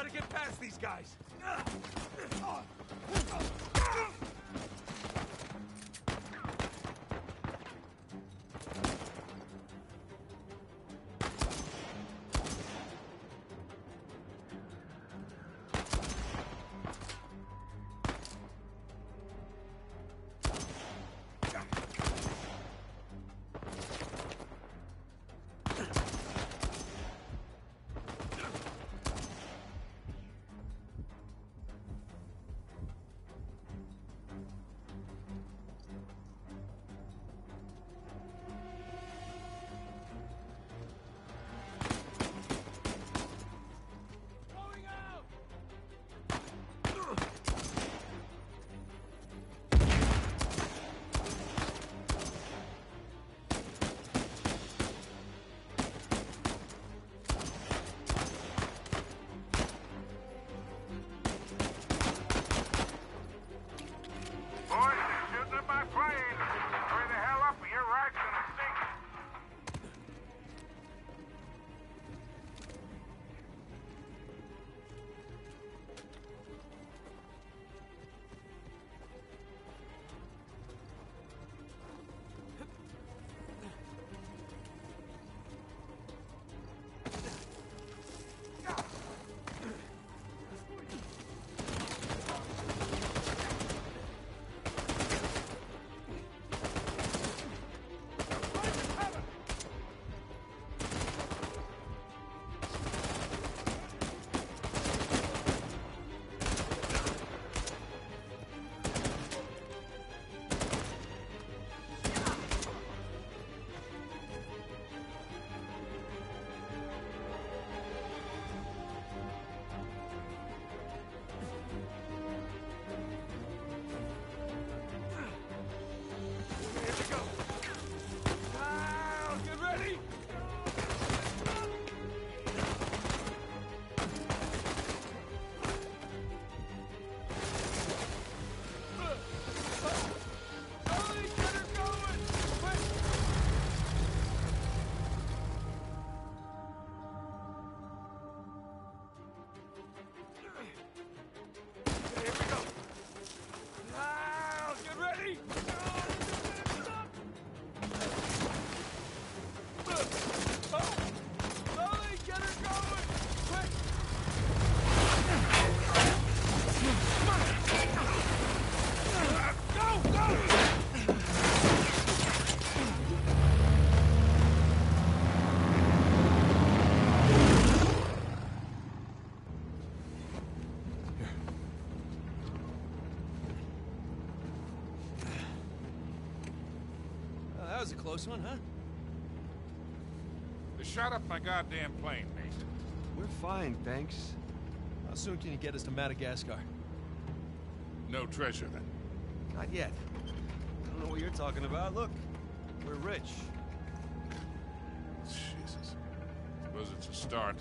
gotta get past these guys. That was a close one, huh? They shot up my goddamn plane, mate. We're fine, thanks. How soon can you get us to Madagascar? No treasure, then? Not yet. I don't know what you're talking about. Look, we're rich. Jesus. Suppose it's a start.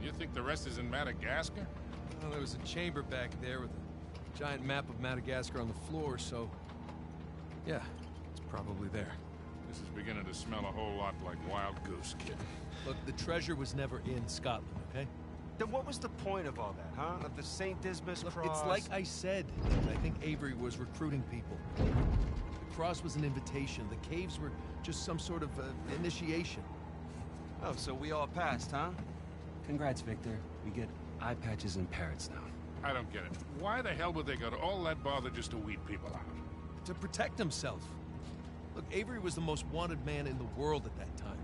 You think the rest is in Madagascar? Well, there was a chamber back there with a giant map of Madagascar on the floor, so... yeah, it's probably there. This is beginning to smell a whole lot like Wild Goose, kid. Look, the treasure was never in Scotland, okay? Then what was the point of all that, huh? Of the St. Dismas Look, cross? it's like I said. I think Avery was recruiting people. The cross was an invitation. The caves were just some sort of initiation. Oh, so we all passed, huh? Congrats, Victor. We get eye patches and parrots now. I don't get it. Why the hell would they go to all that bother just to weed people out? To protect himself. Look, Avery was the most wanted man in the world at that time.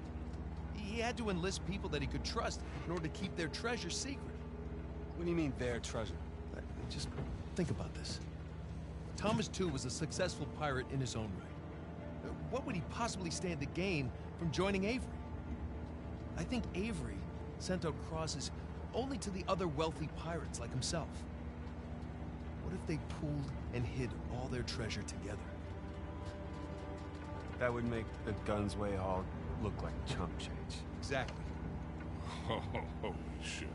He had to enlist people that he could trust in order to keep their treasure secret. What do you mean, their treasure? Just think about this. Thomas, too, was a successful pirate in his own right. What would he possibly stand to gain from joining Avery? I think Avery sent out crosses only to the other wealthy pirates like himself. What if they pooled and hid all their treasure together? That would make the Gunsway haul look like chump change. Exactly. Oh, holy shit.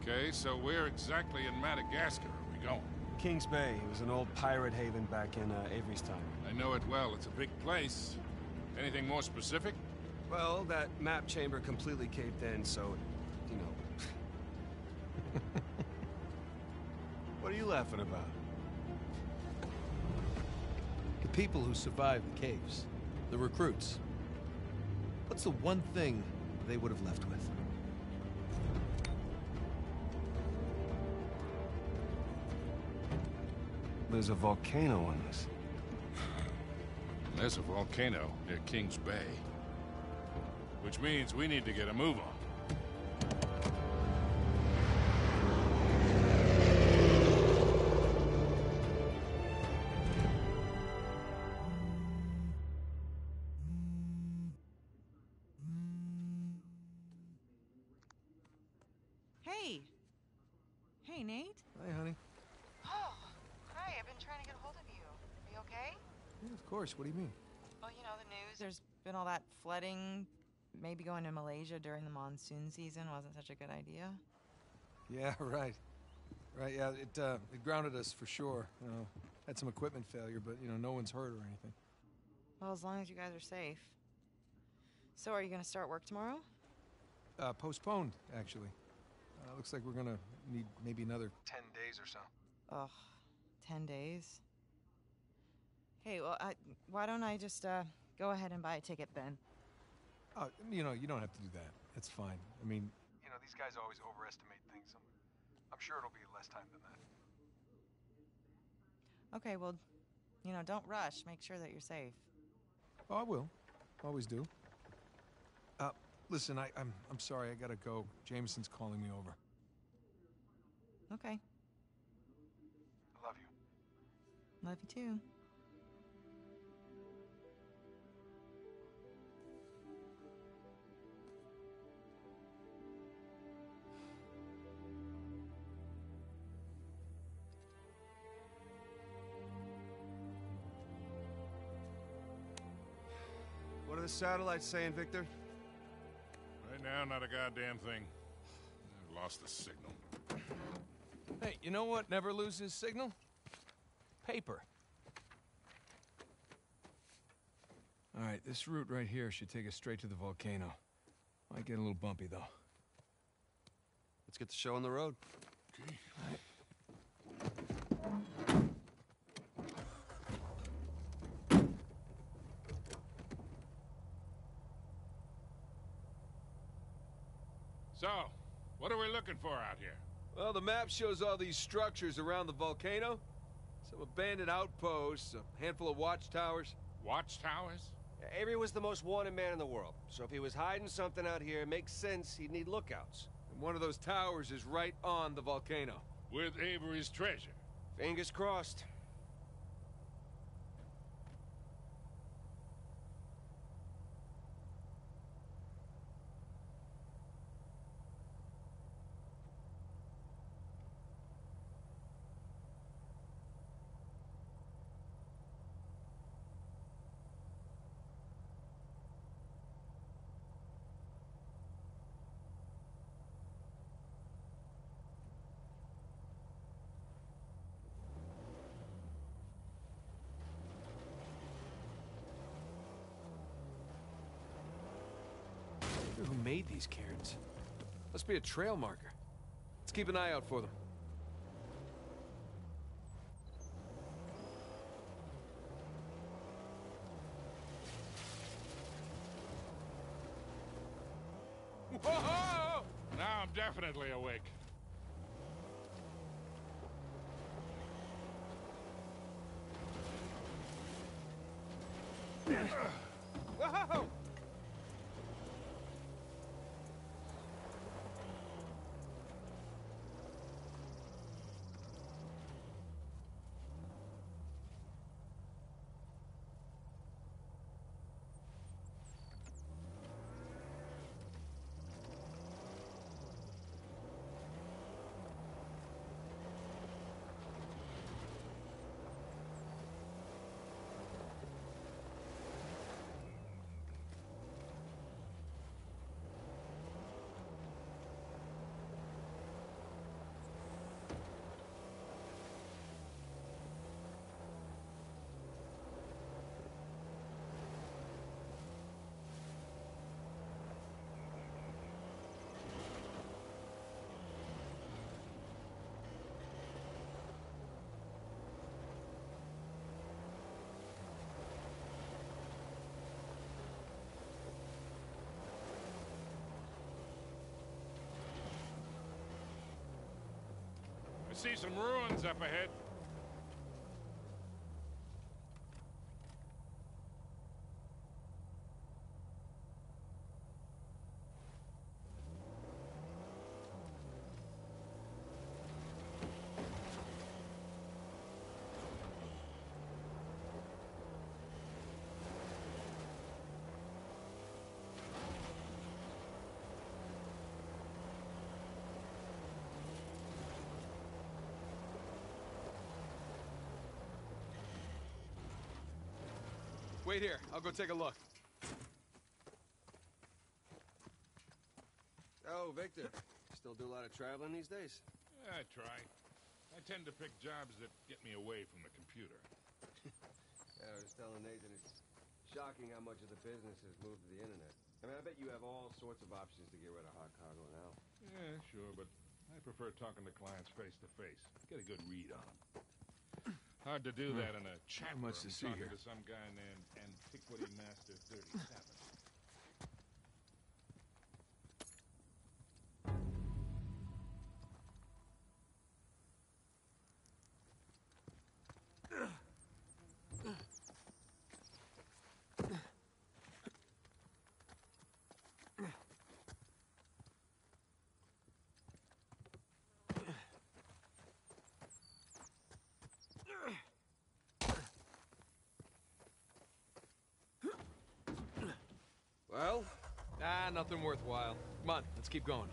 Okay, so where exactly in Madagascar are we going? Kings Bay. It was an old pirate haven back in Avery's time. I know it well. It's a big place. Anything more specific? Well, that map chamber completely caved in, so, you know... What are you laughing about? The people who survived the caves. The recruits. What's the one thing they would have left with? There's a volcano on this. There's a volcano near Kings Bay. Which means we need to get a move on. Hey. Hey, Nate. Hi, honey. Oh, hi. I've been trying to get a hold of you. Are you okay? Yeah, of course. What do you mean? Well, you know, the news. There's been all that flooding. Maybe going to Malaysia during the monsoon season wasn't such a good idea. Yeah, right. Right, yeah, it grounded us for sure. You know, had some equipment failure, but, you know, no one's hurt or anything. Well, as long as you guys are safe. So, are you going to start work tomorrow? Postponed, actually. Looks like we're gonna need maybe another 10 days or so. Ugh, 10 days? Hey, well, why don't I just, go ahead and buy a ticket then? Oh, you know, you don't have to do that. It's fine. I mean, you know, these guys always overestimate things. I'm sure it'll be less time than that. Okay, well, you know, don't rush. Make sure that you're safe. Oh, I will. Always do. Listen, I'm sorry. I gotta go. Jameson's calling me over. Okay. I love you. Love you too. What are the satellites saying, Victor? Right now, not a goddamn thing. I've lost the signal. Hey, you know what never loses signal? Paper. All right, this route right here should take us straight to the volcano. Might get a little bumpy, though. Let's get the show on the road. Okay. So, what are we looking for out here? Well, the map shows all these structures around the volcano. Some abandoned outposts, a handful of watchtowers. Watchtowers? Avery was the most wanted man in the world, so if he was hiding something out here, it makes sense he'd need lookouts. And one of those towers is right on the volcano. With Avery's treasure. Fingers crossed. I wonder who made these cairns. Must be a trail marker. Let's keep an eye out for them. Whoa! Now I'm definitely awake. Whoa! see some ruins up ahead. Wait here. I'll go take a look. Oh, Victor. Still do a lot of traveling these days? Yeah, I try. I tend to pick jobs that get me away from the computer. Yeah, I was telling Nathan, it's shocking how much of the business has moved to the internet. I mean, I bet you have all sorts of options to get rid of hot cargo now. Yeah, sure, but I prefer talking to clients face to face. Get a good read on them. Hard to do that in a chat room much to see talking here. to some guy named Antiquity Master 37. Well? Nothing worthwhile. Come on, let's keep going.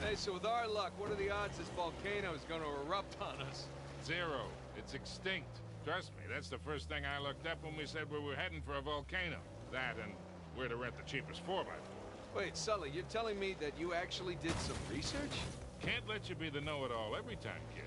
Hey, so with our luck, what are the odds this volcano is going to erupt on us? 0. It's extinct. Trust me, that's the first thing I looked up when we said we were heading for a volcano. That and where to rent the cheapest 4x4. Wait, Sully, you're telling me that you actually did some research? Can't let you be the know-it-all every time, kid.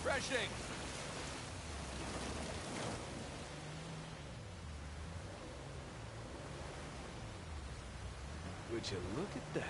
Refreshing! Would you look at that?